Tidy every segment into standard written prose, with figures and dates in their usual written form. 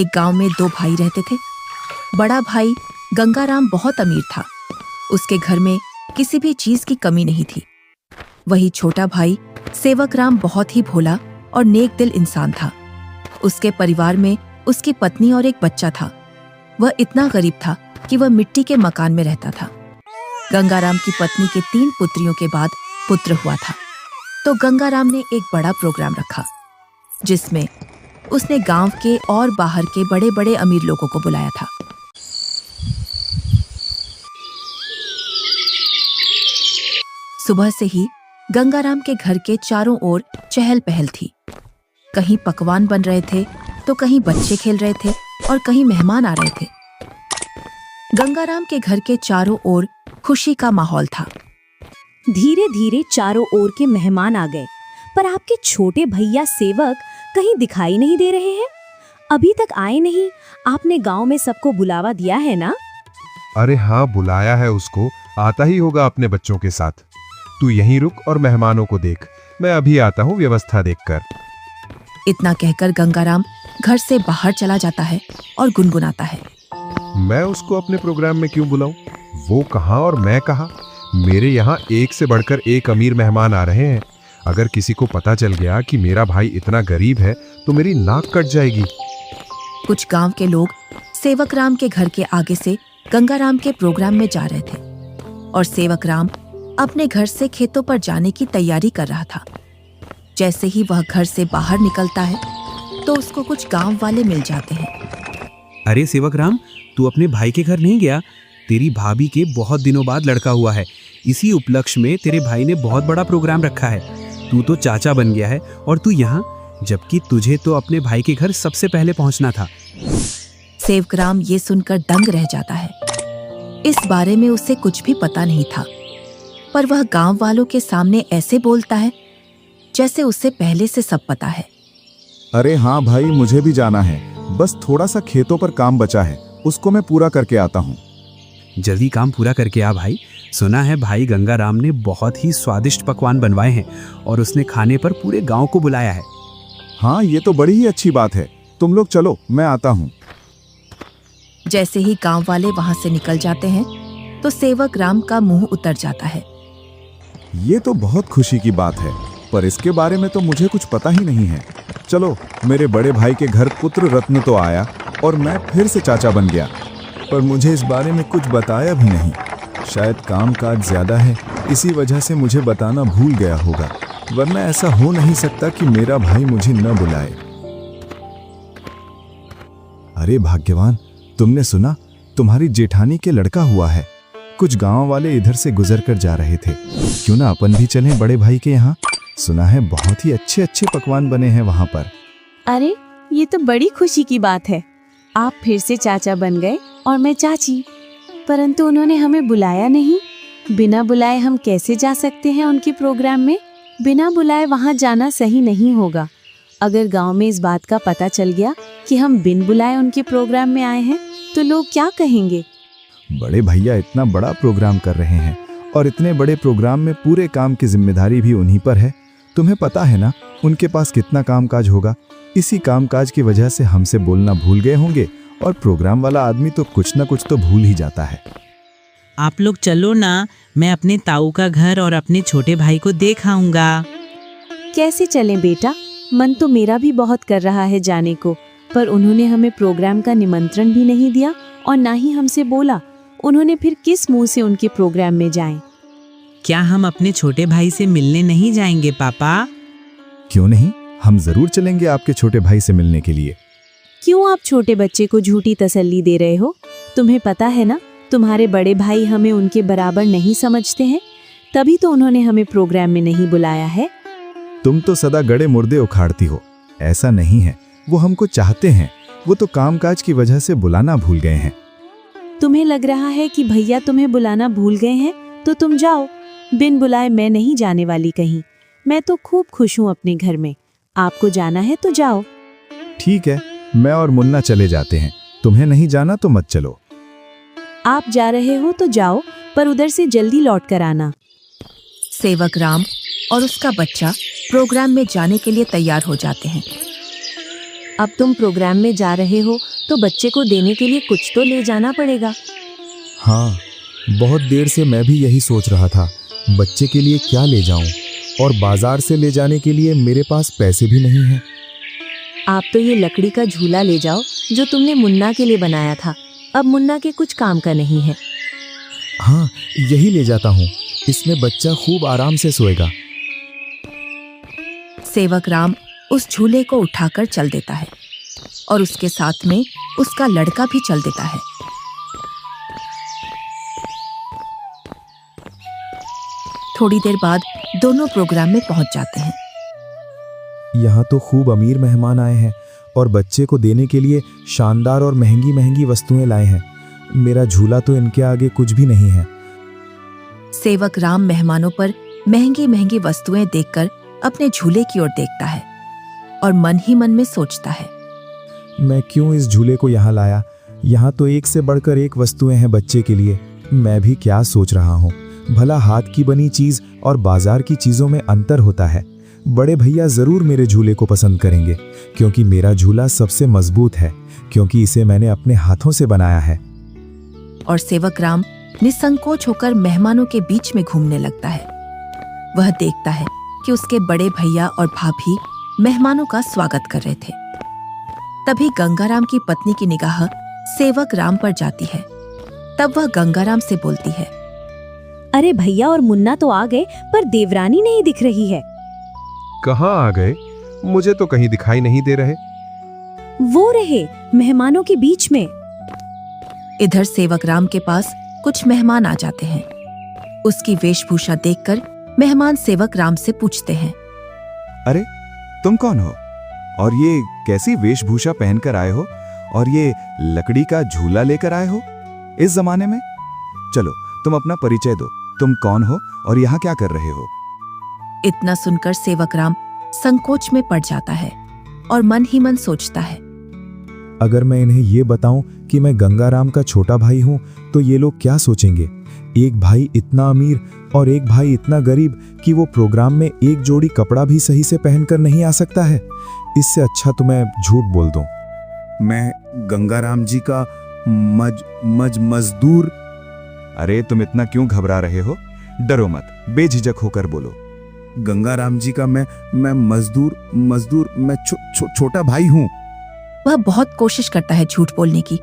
एक गांव में दो भाई रहते थे। बड़ा भाई गंगाराम बहुत अमीर था। उसके घर में किसी भी चीज की कमी नहीं थी। वही छोटा भाई सेवकराम बहुत ही भोला और नेक दिल इंसान था। उसके परिवार में उसकी पत्नी और एक बच्चा था। वह इतना गरीब था कि वह मिट्टी के मकान में रहता था। गंगाराम की पत्नी के 3 पुत्रियों के बाद पुत्र हुआ था, तो गंगाराम ने एक बड़ा प्रोग्राम रखा, जिसमें उसने गांव के और बाहर के बड़े बड़े अमीर लोगों को बुलाया था। सुबह से ही गंगाराम के घर के चारों ओर चहल पहल थी। कहीं पकवान बन रहे थे, तो कहीं बच्चे खेल रहे थे और कहीं मेहमान आ रहे थे। गंगाराम के घर के चारों ओर खुशी का माहौल था। धीरे धीरे चारों ओर के मेहमान आ गए, पर आपके छोटे भैया सेवक कहीं दिखाई नहीं दे रहे हैं। अभी तक आए नहीं। आपने गांव में सबको बुलावा दिया है ना? अरे हाँ, बुलाया है उसको, आता ही होगा अपने बच्चों के साथ। तू यहीं रुक और मेहमानों को देख, मैं अभी आता हूँ व्यवस्था देखकर। इतना कहकर गंगाराम घर से बाहर चला जाता है और गुनगुनाता है, मैं उसको अपने प्रोग्राम में क्यों बुलाऊं? वो कहाँ और मैं कहाँ? मेरे यहाँ एक से बढ़कर एक अमीर मेहमान आ रहे हैं। अगर किसी को पता चल गया कि मेरा भाई इतना गरीब है तो मेरी नाक कट जाएगी। कुछ गांव के लोग सेवकराम के घर के आगे से गंगाराम के प्रोग्राम में जा रहे थे और सेवकराम अपने घर से खेतों पर जाने की तैयारी कर रहा था। जैसे ही वह घर से बाहर निकलता है तो उसको कुछ गांव वाले मिल जाते हैं। अरे सेवकराम, तू अपने भाई के घर नहीं गया? तेरी भाभी के बहुत दिनों बाद लड़का हुआ है। इसी उपलक्ष्य में तेरे भाई ने बहुत बड़ा प्रोग्राम रखा है। तू तो चाचा बन गया है और तू यहाँ, जबकि तुझे तो अपने भाई के घर सबसे पहले पहुँचना था। सेवकराम ये सुनकर दंग रह जाता है। इस बारे में उसे कुछ भी पता नहीं था, पर वह गांव वालों के सामने ऐसे बोलता है जैसे उसे पहले से सब पता है। अरे हाँ भाई, मुझे भी जाना है। बस थोड़ा सा खेतों पर काम बचा है, उसको मैं पूरा करके आता हूँ। जल्दी काम पूरा करके आ भाई। सुना है भाई गंगाराम ने बहुत ही स्वादिष्ट पकवान बनवाए हैं और उसने खाने पर पूरे गांव को बुलाया है। हाँ, ये तो बड़ी ही अच्छी बात है। तुम लोग चलो, मैं आता हूँ। जैसे ही गांव वाले वहां से निकल जाते हैं तो सेवकराम का मुंह उतर जाता है। ये तो बहुत खुशी की बात है, पर इसके बारे में तो मुझे कुछ पता ही नहीं है। चलो, मेरे बड़े भाई के घर पुत्र रत्न तो आया और मैं फिर से चाचा बन गया, पर मुझे इस बारे में कुछ बताया भी नहीं। शायद काम काज ज्यादा है, इसी वजह से मुझे बताना भूल गया होगा, वरना ऐसा हो नहीं सकता कि मेरा भाई मुझे न बुलाए। अरे भाग्यवान, तुमने सुना? तुम्हारी जेठानी के लड़का हुआ है। कुछ गांव वाले इधर से गुजर कर जा रहे थे। क्यों ना अपन भी चलें बड़े भाई के यहाँ? सुना है बहुत ही अच्छे अच्छे पकवान बने हैं वहाँ पर। अरे, ये तो बड़ी खुशी की बात है। आप फिर से चाचा बन गए और मैं चाची, परंतु उन्होंने हमें बुलाया नहीं। बिना बुलाए हम कैसे जा सकते हैं उनके प्रोग्राम में? बिना बुलाए वहाँ जाना सही नहीं होगा। अगर गांव में इस बात का पता चल गया कि हम बिन बुलाए उनके प्रोग्राम में आए हैं तो लोग क्या कहेंगे? बड़े भैया इतना बड़ा प्रोग्राम कर रहे हैं और इतने बड़े प्रोग्राम में पूरे काम की जिम्मेदारी भी उन्हीं पर है। तुम्हें पता है ना उनके पास कितना कामकाज होगा। इसी कामकाज की वजह से हमसे बोलना भूल गए होंगे और प्रोग्राम वाला आदमी तो कुछ ना कुछ तो भूल ही जाता है। आप लोग चलो ना, मैं अपने ताऊ का घर और अपने छोटे भाई को देख आऊंगा। कैसे चलें बेटा? मन तो मेरा भी बहुत कर रहा है जाने को, पर उन्होंने हमें प्रोग्राम का निमंत्रण भी नहीं दिया और ना ही हमसे बोला। उन्होंने फिर किस मुंह से उनके प्रोग्राम में जाएं? क्या हम अपने छोटे भाई से मिलने नहीं जाएंगे पापा? क्यों नहीं, हम जरूर चलेंगे आपके छोटे भाई से मिलने के लिए। क्यों आप छोटे बच्चे को झूठी तसल्ली दे रहे हो? तुम्हें पता है ना, तुम्हारे बड़े भाई हमें उनके बराबर नहीं समझते हैं, तभी तो उन्होंने हमें प्रोग्राम में नहीं बुलाया है। तुम तो सदा गड़े मुर्दे उखाड़ती हो। ऐसा नहीं है, वो हमको चाहते हैं, वो तो कामकाज की वजह से बुलाना भूल गए हैं। तुम्हें लग रहा है कि भैया तुम्हें बुलाना भूल गए हैं, तो तुम जाओ। बिन बुलाए मैं नहीं जाने वाली कहीं। मैं तो खूब खुश हूँ अपने घर में। आपको जाना है तो जाओ। ठीक है, मैं और मुन्ना चले जाते हैं। तुम्हें नहीं जाना तो मत चलो। आप जा रहे हो तो जाओ, पर उधर से जल्दी लौट कर आना। सेवकराम और उसका बच्चा प्रोग्राम में जाने के लिए तैयार हो जाते हैं। अब तुम प्रोग्राम में जा रहे हो तो बच्चे को देने के लिए कुछ तो ले जाना पड़ेगा। हाँ, बहुत देर से मैं भी यही सोच रहा था, बच्चे के लिए क्या ले जाऊं, और बाजार से ले जाने के लिए मेरे पास पैसे भी नहीं हैं। आप तो ये लकड़ी का झूला ले जाओ जो तुमने मुन्ना के लिए बनाया था। अब मुन्ना के कुछ काम का नहीं है। हाँ, यही ले जाता हूँ, इसमें बच्चा खूब आराम से सोएगा। सेवक राम उस झूले को उठाकर चल देता है और उसके साथ में उसका लड़का भी चल देता है। थोड़ी देर बाद दोनों प्रोग्राम में पहुंच जाते हैं। यहाँ तो खूब अमीर मेहमान आए हैं और बच्चे को देने के लिए शानदार और महंगी महंगी वस्तुएं लाए हैं। मेरा झूला तो इनके आगे कुछ भी नहीं है। सेवक राम मेहमानों पर महंगी महंगी वस्तुएं देखकर अपने झूले की ओर देखता है और मन ही मन में सोचता है, मैं क्यों इस झूले को यहाँ लाया? यहाँ तो एक से बढ़कर एक वस्तुएं हैं बच्चे के लिए। मैं भी क्या सोच रहा हूँ, भला हाथ की बनी चीज और बाजार की चीजों में अंतर होता है। बड़े भैया जरूर मेरे झूले को पसंद करेंगे, क्योंकि मेरा झूला सबसे मजबूत है, क्योंकि इसे मैंने अपने हाथों से बनाया है। और सेवक राम निसंकोच होकर मेहमानों के बीच में घूमने लगता है। वह देखता है कि उसके बड़े भैया और भाभी मेहमानों का स्वागत कर रहे थे। तभी गंगाराम की पत्नी की निगाह सेवक राम पर जाती है। तब वह गंगाराम से बोलती है, अरे भैया और मुन्ना तो आ गए, पर देवरानी नहीं दिख रही है। कहाँ आ गए? मुझे तो कहीं दिखाई नहीं दे रहे। वो रहे मेहमानों के बीच में। इधर सेवक राम के पास कुछ मेहमान आ जाते हैं। उसकी वेशभूषा देखकर मेहमान सेवक राम से पूछते हैं, अरे तुम कौन हो और ये कैसी वेशभूषा पहनकर आए हो और ये लकड़ी का झूला लेकर आए हो इस जमाने में? चलो तुम अपना परिचय दो, तुम कौन हो और यहाँ क्या कर रहे हो? इतना सुनकर सेवक राम संकोच में पड़ जाता है और मन ही मन सोचता है, अगर मैं इन्हें ये बताऊं कि मैं गंगाराम का छोटा भाई हूं तो ये लोग क्या सोचेंगे? एक भाई इतना अमीर और एक भाई इतना गरीब कि वो प्रोग्राम में एक जोड़ी कपड़ा भी सही से पहनकर नहीं आ सकता है। इससे अच्छा तो मैं झूठ बोल दूं। मैं गंगाराम जी का मजदूर। अरे तुम इतना क्यों घबरा रहे हो? डरो मत, बेझिझक होकर बोलो। गंगाराम जी का मैं मजदूर मैं छोटा भाई हूँ। वह बहुत कोशिश करता है झूठ बोलने की,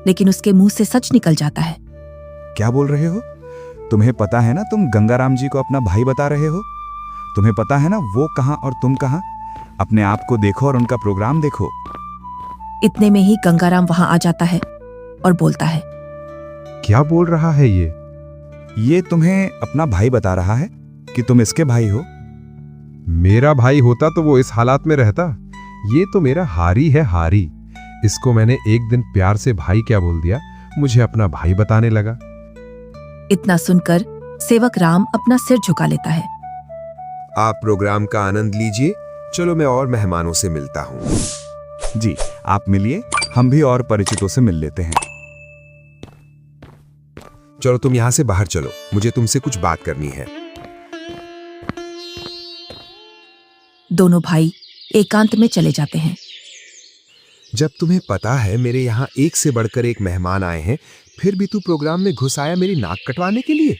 लेकिन उसके मुंह से सच निकल जाता है। क्या बोल रहे हो? तुम्हें पता है ना तुम गंगाराम जी को अपना भाई बता रहे हो? तुम्हें पता है ना वो कहाँ और तुम कहाँ? अपने आप को देखो और उनका प्रोग्राम देखो। इतने में ही गंगाराम वहां आ जाता है और बोलता है, क्या बोल रहा है ये? ये तुम्हें अपना भाई बता रहा है कि तुम इसके भाई हो। मेरा भाई होता तो वो इस हालात में रहता। ये तो मेरा हारी है, हारी। इसको मैंने एक दिन प्यार से भाई क्या बोल दिया, मुझे अपना भाई बताने लगा। इतना सुनकर सेवक राम अपना सिर झुका लेता है। आप प्रोग्राम का आनंद लीजिए। चलो मैं और मेहमानों से मिलता हूँ। जी आप मिलिए, हम भी और परिचितों से मिल लेते हैं। चलो तुम यहाँ से बाहर चलो, मुझे तुमसे कुछ बात करनी है। दोनों भाई एकांत में चले जाते हैं। जब तुम्हें पता है मेरे यहाँ एक से बढ़कर एक मेहमान आए हैं, फिर भी तू प्रोग्राम में घुस आया मेरी नाक कटवाने के लिए।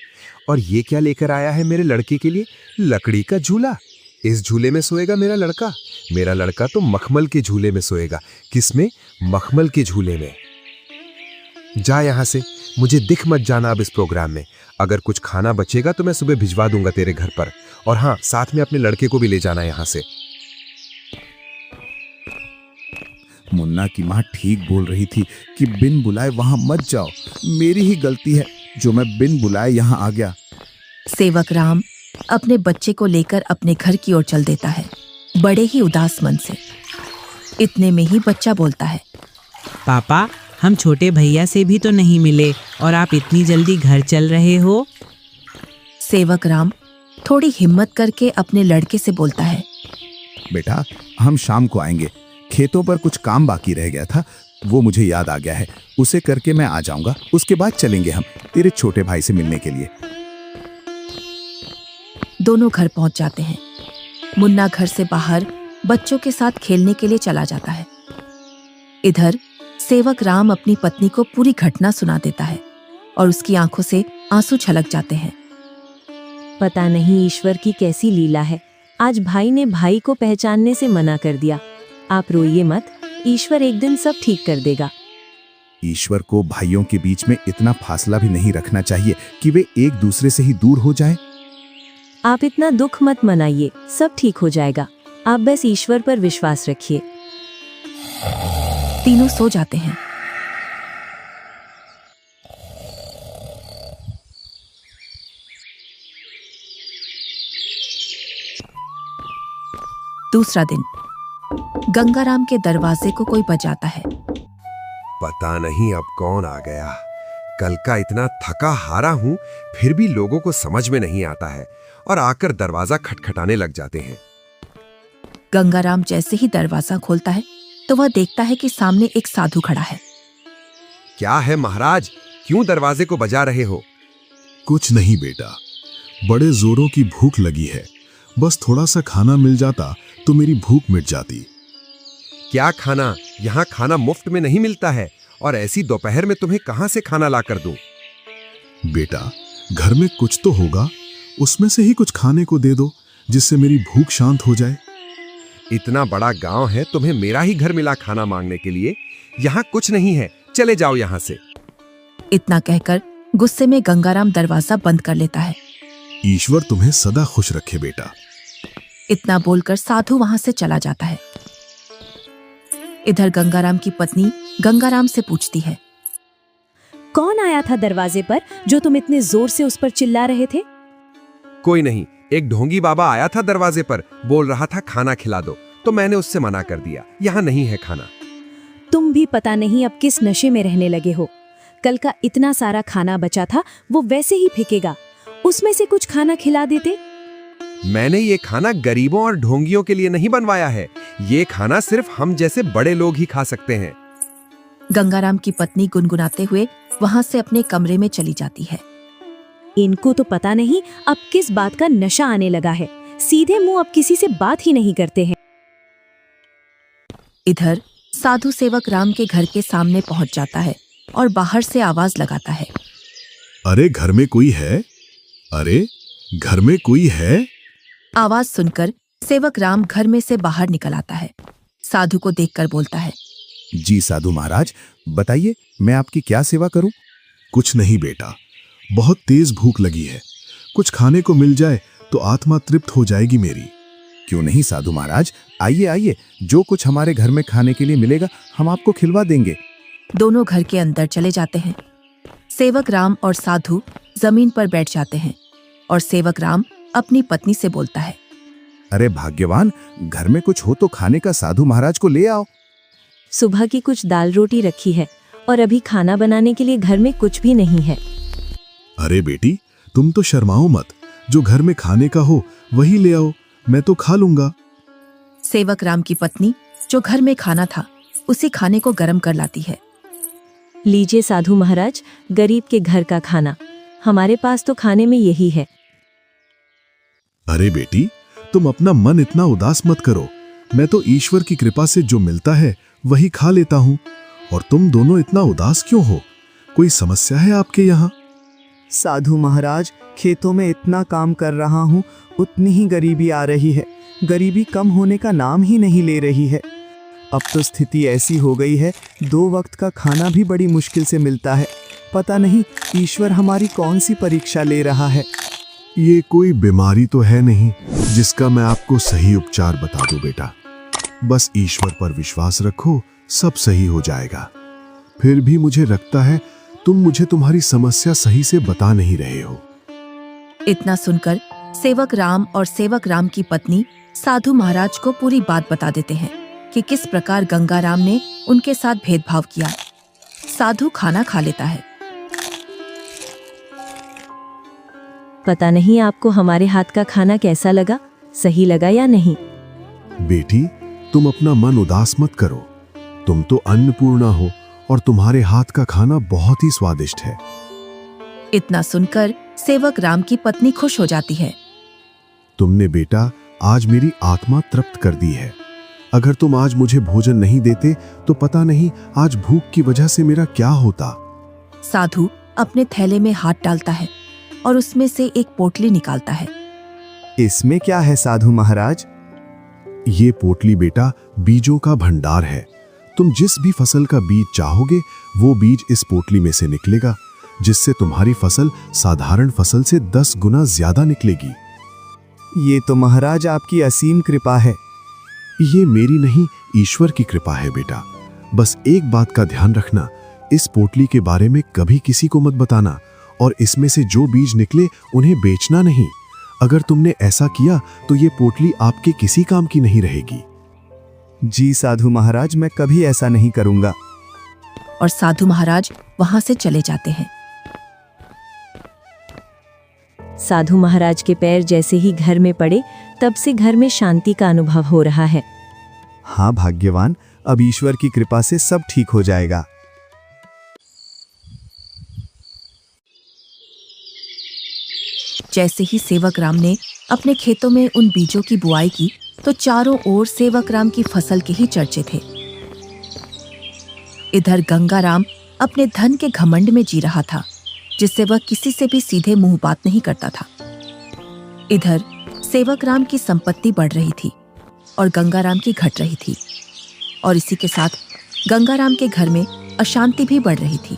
और ये क्या लेकर आया है मेरे लड़के के लिए? लकड़ी का झूला। इस झूले में सोएगा मेरा लड़का। मेरा लड़का तो मखमल के झूले में सोएगा। किसमें? मखमल के झूले में। जा यहाँ से, मुझे दिख मत जाना अब इस प्रोग्राम में। अगर कुछ खाना बचेगा तो मैं सुबह भिजवा दूंगा तेरे घर पर। और हाँ, साथ में अपने लड़के को भी ले जाना यहाँ से। मुन्ना की माँ ठीक बोल रही थी कि बिन बुलाए वहां मत जाओ। मेरी ही गलती है जो मैं बिन बुलाए यहाँ आ गया। सेवक राम अपने बच्चे को लेकर अपने घर की ओर चल देता है, बड़े ही उदास मन से। इतने में ही बच्चा बोलता है, पापा, हम छोटे भैया से भी तो नहीं मिले और आप इतनी जल्दी घर चल रहे हो। सेवक राम थोड़ी हिम्मत करके अपने लड़के से बोलता है, बेटा हम शाम को आएंगे। खेतों पर कुछ काम बाकी रह गया था, वो मुझे याद आ गया है। उसे करके मैं आ जाऊंगा। उसके बाद चलेंगे हम तेरे छोटे भाई से मिलने के लिए। दोनों घर पहुंच जाते हैं। मुन्ना घर से बाहर बच्चों के साथ खेलने के लिए चला जाता है। इधर सेवक राम अपनी पत्नी को पूरी घटना सुना देता है और उसकी आंखों से आंसू छलक जाते हैं। पता नहीं ईश्वर की कैसी लीला है, आज भाई ने भाई को पहचानने से मना कर दिया। आप रोइए मत, ईश्वर एक दिन सब ठीक कर देगा। ईश्वर को भाइयों के बीच में इतना फासला भी नहीं रखना चाहिए कि वे एक दूसरे से ही दूर हो जाएं। आप इतना दुख मत मनाइए, सब ठीक हो जाएगा। आप बस ईश्वर पर विश्वास रखिए। तीनों सो जाते हैं। दूसरा दिन गंगाराम के दरवाजे को कोई बजाता है। पता नहीं अब कौन आ गया। कल का इतना थका हारा हूं, फिर भी लोगों को समझ में नहीं आता है और आकर दरवाजा खटखटाने लग जाते हैं। गंगाराम जैसे ही दरवाजा खोलता है तो वह देखता है कि सामने एक साधु खड़ा है। क्या है महाराज, क्यों दरवाजे को बजा रहे हो? कुछ नहीं बेटा, बड़े जोरों की भूख लगी है। बस थोड़ा सा खाना मिल जाता तो मेरी भूख मिट जाती। क्या खाना? यहाँ खाना मुफ्त में नहीं मिलता है और ऐसी दोपहर में तुम्हें कहां से खाना ला कर दूं? बेटा, घर में कुछ तो होगा, उसमें से ही कुछ खाने को दे दो जिससे मेरी भूख शांत हो जाए। इतना बड़ा गांव है, तुम्हें मेरा ही घर मिला खाना मांगने के लिए? यहाँ कुछ नहीं है, चले जाओ यहाँ से। इतना कहकर गुस्से में गंगाराम दरवाजा बंद कर लेता है। ईश्वर तुम्हें सदा खुश रखे बेटा। इतना बोलकर साधु वहां से चला जाता है। इधर गंगाराम की पत्नी गंगाराम से पूछती है, कौन आया था दरवाजे पर जो तुम इतने जोर से उस पर चिल्ला रहे थे? कोई नहीं, एक ढोंगी बाबा आया था दरवाजे पर, बोल रहा था खाना खिला दो, तो मैंने उससे मना कर दिया, यहाँ नहीं है खाना। तुम भी पता नहीं अब किस नशे में रहने लगे हो। कल का इतना सारा खाना बचा था, वो वैसे ही फेंकेगा। उसमें से कुछ खाना खिला देते। मैंने ये खाना गरीबों और ढोंगियों के लिए नहीं बनवाया है। ये खाना सिर्फ हम जैसे बड़े लोग ही खा सकते हैं। गंगाराम की पत्नी गुनगुनाते हुए वहां से अपने कमरे में चली जाती है। इनको तो पता नहीं अब किस बात का नशा आने लगा है, सीधे मुंह अब किसी से बात ही नहीं करते हैं। इधर साधु सेवक राम के घर के सामने पहुंच जाता है और बाहर से आवाज लगाता है, अरे घर में कोई है? अरे घर में कोई है? आवाज सुनकर सेवक राम घर में से बाहर निकल आता है। साधु को देखकर बोलता है, जी साधु महाराज, बताइए मैं आपकी क्या सेवा करूं? कुछ नहीं बेटा, बहुत तेज भूख लगी है। कुछ खाने को मिल जाए तो आत्मा तृप्त हो जाएगी मेरी। क्यों नहीं साधु महाराज, आइए आइए, जो कुछ हमारे घर में खाने के लिए मिलेगा हम आपको खिलवा देंगे। दोनों घर के अंदर चले जाते हैं। सेवक राम और साधु जमीन पर बैठ जाते हैं और सेवक राम अपनी पत्नी से बोलता है, अरे भाग्यवान, घर में कुछ हो तो खाने का साधु महाराज को ले आओ। सुबह की कुछ दाल रोटी रखी है और अभी खाना बनाने के लिए घर में कुछ भी नहीं है। अरे बेटी, तुम तो शर्माओ मत, जो घर में खाने का हो वही ले आओ, मैं तो खा लूंगा। सेवक राम की पत्नी जो घर में खाना था उसी खाने को गर्म कर लाती है। लीजिए साधु महाराज, गरीब के घर का खाना, हमारे पास तो खाने में यही है। अरे बेटी, तुम अपना मन इतना उदास मत करो, मैं तो ईश्वर की कृपा से जो मिलता है वही खा लेता हूँ। और तुम दोनों इतना उदास क्यों हो? कोई समस्या है आपके यहाँ? साधु महाराज, खेतों में इतना काम कर रहा हूँ, उतनी ही गरीबी आ रही है। गरीबी कम होने का नाम ही नहीं ले रही है। अब तो स्थिति ऐसी हो गई है, 2 वक्त का खाना भी बड़ी मुश्किल से मिलता है। पता नहीं ईश्वर हमारी कौन सी परीक्षा ले रहा है। ये कोई बीमारी तो है नहीं जिसका मैं आपको सही उपचार बता दूं बेटा। बस ईश्वर पर विश्वास रखो, सब सही हो जाएगा। फिर भी मुझे लगता है तुम मुझे तुम्हारी समस्या सही से बता नहीं रहे हो। इतना सुनकर सेवक राम और सेवक राम की पत्नी साधु महाराज को पूरी बात बता देते हैं कि किस प्रकार गंगाराम ने उनके साथ भेदभाव किया। साधु खाना खा लेता है। पता नहीं आपको हमारे हाथ का खाना कैसा लगा, सही लगा या नहीं? बेटी, तुम अपना मन उदास मत करो। तुम तो अन्नपूर्णा हो और तुम्हारे हाथ का खाना बहुत ही स्वादिष्ट है। इतना सुनकर सेवक राम की पत्नी खुश हो जाती है। तुमने बेटा आज मेरी आत्मा तृप्त कर दी है। अगर तुम आज मुझे भोजन नहीं देते तो पता नहीं आज भूख की वजह से मेरा क्या होता। साधु अपने थैले में हाथ डालता है और उसमें से एक पोटली निकालता है। इसमें क्या है साधु महाराज? ये पोटली बेटा बीजों का भंडार है। तुम जिस भी फसल का बीज चाहोगे वो बीज इस पोटली में से निकलेगा, जिससे तुम्हारी फसल साधारण फसल से 10 गुना ज्यादा निकलेगी। ये तो महाराज आपकी असीम कृपा है। ये मेरी नहीं, ईश्वर की कृपा है बेटा। बस एक बात का ध्यान रखना, इस पोटली के बारे में कभी किसी को मत बताना, और इसमें से जो बीज निकले उन्हें बेचना नहीं। अगर तुमने ऐसा किया तो ये पोटली आपके किसी काम की नहीं रहेगी। जी साधु महाराज, मैं कभी ऐसा नहीं करूंगा। और साधु महाराज वहां से चले जाते हैं। साधु महाराज के पैर जैसे ही घर में पड़े तब से घर में शांति का अनुभव हो रहा है। हाँ भाग्यवान, अब ईश्वर की कृपा से सब ठीक हो जाएगा। जैसे ही सेवक राम ने अपने खेतों में उन बीजों की बुआई की तो चारों ओर सेवक राम की फसल के ही चर्चे थे। इधर गंगाराम अपने धन के घमंड में जी रहा था, जिससे वह किसी से भी सीधे मुंह बात नहीं करता था। इधर सेवक राम की संपत्ति बढ़ रही थी और गंगाराम की घट रही थी, और इसी के साथ गंगाराम के घर में अशांति भी बढ़ रही थी।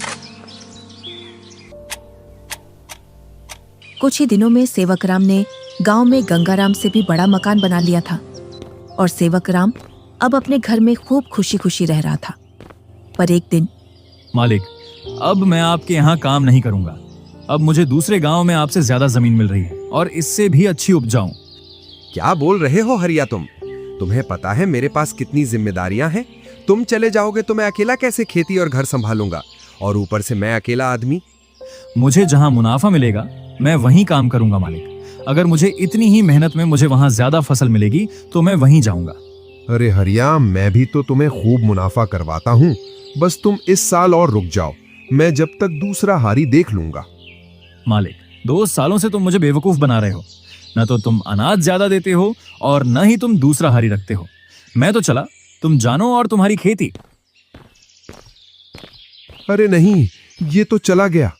कुछ ही दिनों में सेवक राम ने गांव में गंगाराम से भी बड़ा मकान बना लिया था, और सेवक राम अब अपने घर में खूब खुशी खुशी रह रहा था। पर एक दिन, मालिक, अब मैं आपके यहाँ काम नहीं करूंगा। अब मुझे दूसरे गांव में आपसे ज्यादा जमीन मिल रही है और इससे भी अच्छी उपजाऊ। क्या बोल रहे हो हरिया तुम? तुम्हें पता है मेरे पास कितनी जिम्मेदारियां हैं? तुम चले जाओगे तो मैं अकेला कैसे खेती और घर संभालूंगा, और ऊपर से मैं अकेला आदमी। मुझे जहाँ मुनाफा मिलेगा मैं वहीं काम करूंगा मालिक। अगर मुझे इतनी ही मेहनत में मुझे वहां ज्यादा फसल मिलेगी तो मैं वहीं जाऊंगा। अरे हरिया, मैं भी तो तुम्हें खूब मुनाफा करवाता हूँ। बस तुम इस साल और रुक जाओ, मैं जब तक दूसरा हारी देख लूंगा। मालिक, 2 सालों से तुम मुझे बेवकूफ बना रहे हो। न तो तुम अनाज ज्यादा देते हो और न ही तुम दूसरा हारी रखते हो। मैं तो चला, तुम जानो और तुम्हारी खेती। अरे नहीं, ये तो चला गया।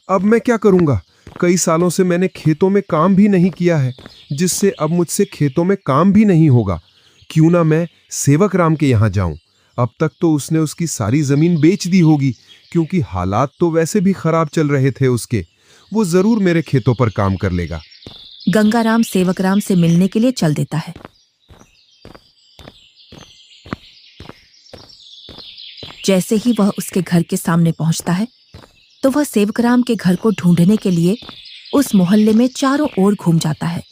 अब मैं क्या करूंगा? कई सालों से मैंने खेतों में काम भी नहीं किया है, जिससे अब मुझसे खेतों में काम भी नहीं होगा। क्यों ना मैं सेवक राम के यहाँ जाऊं? अब तक तो उसने उसकी सारी जमीन बेच दी होगी, क्योंकि हालात तो वैसे भी खराब चल रहे थे उसके। वो जरूर मेरे खेतों पर काम कर लेगा। गंगाराम सेवक राम से मिलने के लिए चल देता है। जैसे ही वह उसके घर के सामने पहुंचता है तो वह सेवक राम के घर को ढूंढने के लिए उस मोहल्ले में चारों ओर घूम जाता है।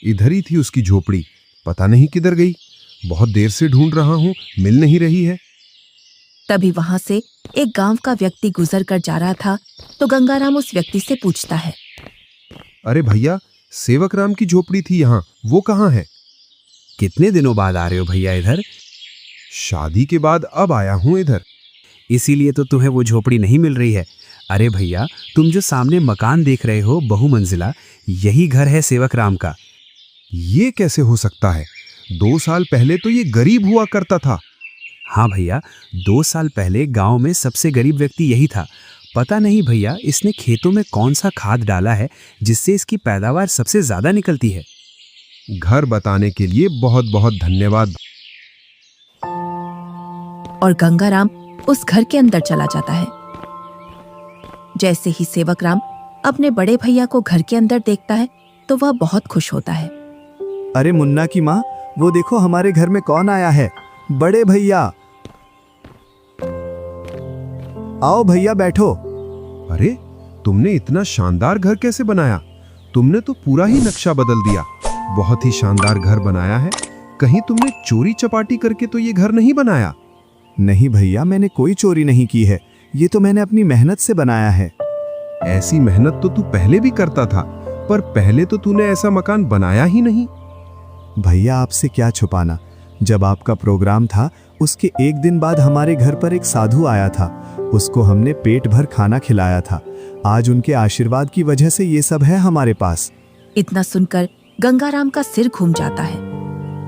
इधर ही थी उसकी झोपड़ी, पता नहीं किधर गई। बहुत देर से ढूंढ रहा हूं, मिल नहीं रही है। तभी वहां से एक गांव का व्यक्ति गुजर कर जा रहा था तो गंगाराम उस व्यक्ति से पूछता है, अरे भैया, सेवक राम की झोपड़ी थी यहाँ, वो कहाँ है? कितने दिनों बाद आ रहे हो भैया इधर? शादी के बाद अब आया हूँ इधर। इसीलिए तो तुम्हें वो झोपड़ी नहीं मिल रही है। अरे भैया, तुम जो सामने मकान देख रहे हो बहुमंजिला, यही घर है सेवक राम का। ये कैसे हो सकता है? 2 साल पहले तो ये गरीब हुआ करता था। हाँ भैया, 2 साल पहले गांव में सबसे गरीब व्यक्ति यही था। पता नहीं भैया इसने खेतों में कौन सा खाद डाला है जिससे इसकी पैदावार सबसे ज्यादा निकलती है। घर बताने के लिए बहुत बहुत धन्यवाद। और गंगाराम उस घर के अंदर चला जाता है। जैसे ही सेवक राम अपने बड़े भैया को घर के अंदर देखता है तो वह बहुत खुश होता है। अरे मुन्ना की माँ, वो देखो हमारे घर में कौन आया है। बड़े भैया, आओ भैया बैठो। अरे, तुमने इतना शानदार घर कैसे बनाया? तुमने तो पूरा ही नक्शा बदल दिया। बहुत ही शानदार घर बनाया है। कहीं तुमने चोरी चपाटी करके तो ये घर नहीं बनाया? नहीं भैया, मैंने कोई चोरी नहीं की है। ये तो मैंने अपनी मेहनत से बनाया है। ऐसी मेहनत तो तू पहले भी करता था, पर पहले तो तूने ऐसा मकान बनाया ही नहीं। भैया, आपसे क्या छुपाना, जब आपका प्रोग्राम था उसके एक दिन बाद हमारे घर पर एक साधु आया था। उसको हमने पेट भर खाना खिलाया था। आज उनके आशीर्वाद की वजह से ये सब है हमारे पास। इतना सुनकर गंगाराम का सिर घूम जाता है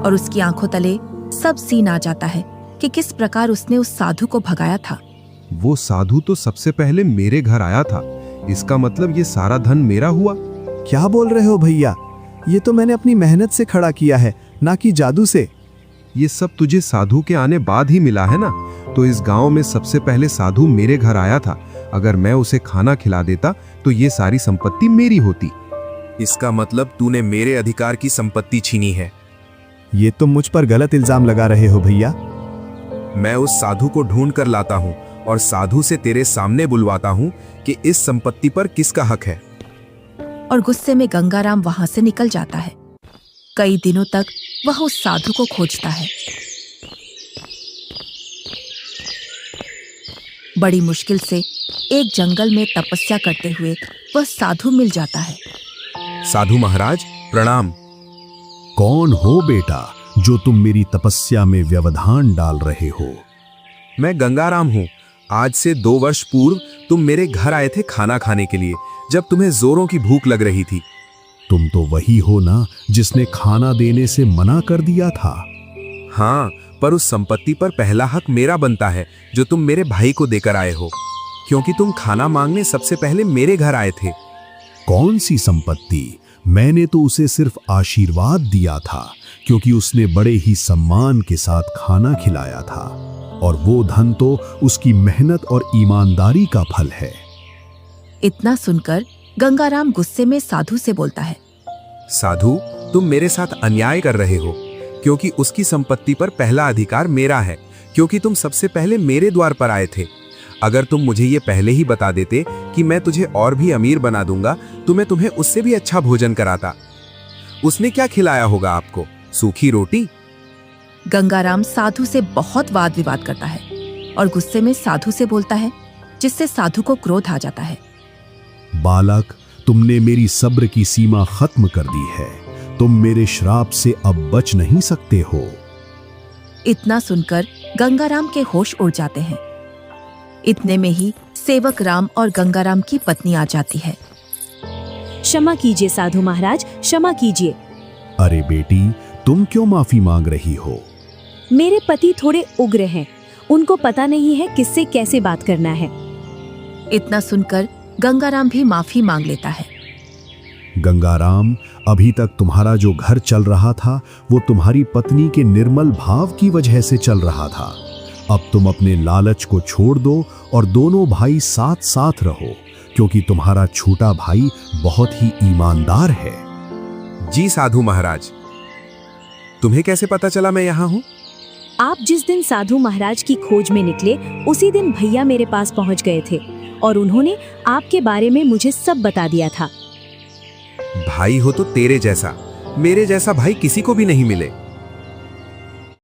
और उसकी आंखों तले सब सीन आ जाता है कि किस प्रकार उसने उस साधु को भगाया था। वो साधु तो सबसे पहले मेरे घर आया था। इसका मतलब ये सारा धन मेरा हुआ। क्या बोल रहे हो भैया? ये तो मैंने अपनी मेहनत से खड़ा किया है, ना कि जादू से। ये सब तुझे साधु के आने बाद ही मिला है ना? तो इस गांव में सबसे पहले साधु मेरे घर आया था। अगर मैं उसे खाना खिला देता तो ये सारी संपत्ति मेरी होती। इसका मतलब तूने मेरे अधिकार की संपत्ति छीनी है। ये तुम मुझ पर गलत इल्जाम लगा रहे हो भैया। मैं उस साधु को ढूंढ कर लाता हूँ और साधु से तेरे सामने बुलवाता हूँ कि इस संपत्ति पर किसका हक है। और गुस्से में गंगाराम वहां से निकल जाता है। कई दिनों तक वह उस साधु को खोजता है। बड़ी मुश्किल से एक जंगल में तपस्या करते हुए वह साधु मिल जाता है। साधु महाराज प्रणाम। कौन हो बेटा जो तुम मेरी तपस्या में व्यवधान डाल रहे हो? मैं गंगाराम हूँ। आज से 2 वर्ष पूर्व तुम मेरे घर आए थे खाना खाने के लिए, जब तुम्हें जोरों की भूख लग रही थी। तुम तो वही हो ना जिसने खाना देने से मना कर दिया था। हाँ, पर उस संपत्ति पर पहला हक मेरा बनता है जो तुम मेरे भाई को देकर आए हो, क्योंकि तुम खाना मांगने सबसे पहले मेरे घर आए थे। कौन सी संपत्ति? मैंने तो उसे सिर्फ आशीर्वाद दिया था, क्योंकि उसने बड़े ही सम्मान के साथ खाना खिलाया था, और वो धन तो उसकी मेहनत और ईमानदारी का फल है। इतना सुनकर गंगाराम गुस्से में साधु से बोलता है, साधु, तुम मेरे साथ अन्याय कर रहे हो, क्योंकि उसकी संपत्ति पर पहला अधिकार मेरा है, क्योंकि तुम सबसे पहले मेरे द्वार पर आए थे। अगर तुम मुझे ये पहले ही बता देते कि मैं तुझे और भी अमीर बना दूंगा तो मैं तुम्हें उससे भी अच्छा भोजन कराता। उसने क्या खिलाया होगा आपको? सूखी रोटी? गंगाराम साधु से बहुत वाद विवाद करता है और गुस्से में साधु से बोलता है, जिससे साधु को क्रोध आ जाता है। बालक, तुमने मेरी सब्र की सीमा खत्म कर दी है। तुम मेरे श्राप से अब बच नहीं सकते हो। इतना सुनकर गंगाराम के होश उड़ जाते हैं। इतने में ही सेवक राम और गंगाराम की पत्नी आ जाती है। क्षमा कीजिए साधु महाराज, क्षमा कीजिए। अरे बेटी, तुम क्यों माफी मांग रही हो? मेरे पति थोड़े उग्र हैं, उनको पता नहीं है किससे कैसे बात करना है। इतना सुनकर गंगाराम भी माफी मांग लेता है। गंगाराम, अभी तक तुम्हारा जो घर चल रहा था वो तुम्हारी पत्नी के निर्मल भाव की वजह से चल रहा था। अब तुम अपने लालच को छोड़ दो और दोनों भाई साथ साथ रहो, क्योंकि तुम्हारा छोटा भाई बहुत ही ईमानदार है। जी साधु महाराज। तुम्हें कैसे पता चला मैं यहाँ हूँ? आप जिस दिन साधु महाराज की खोज में निकले उसी दिन भैया मेरे पास पहुँच गए थे और उन्होंने आपके बारे में मुझे सब बता दिया था। भाई हो तो तेरे जैसा, मेरे जैसा भाई किसी को भी नहीं मिले।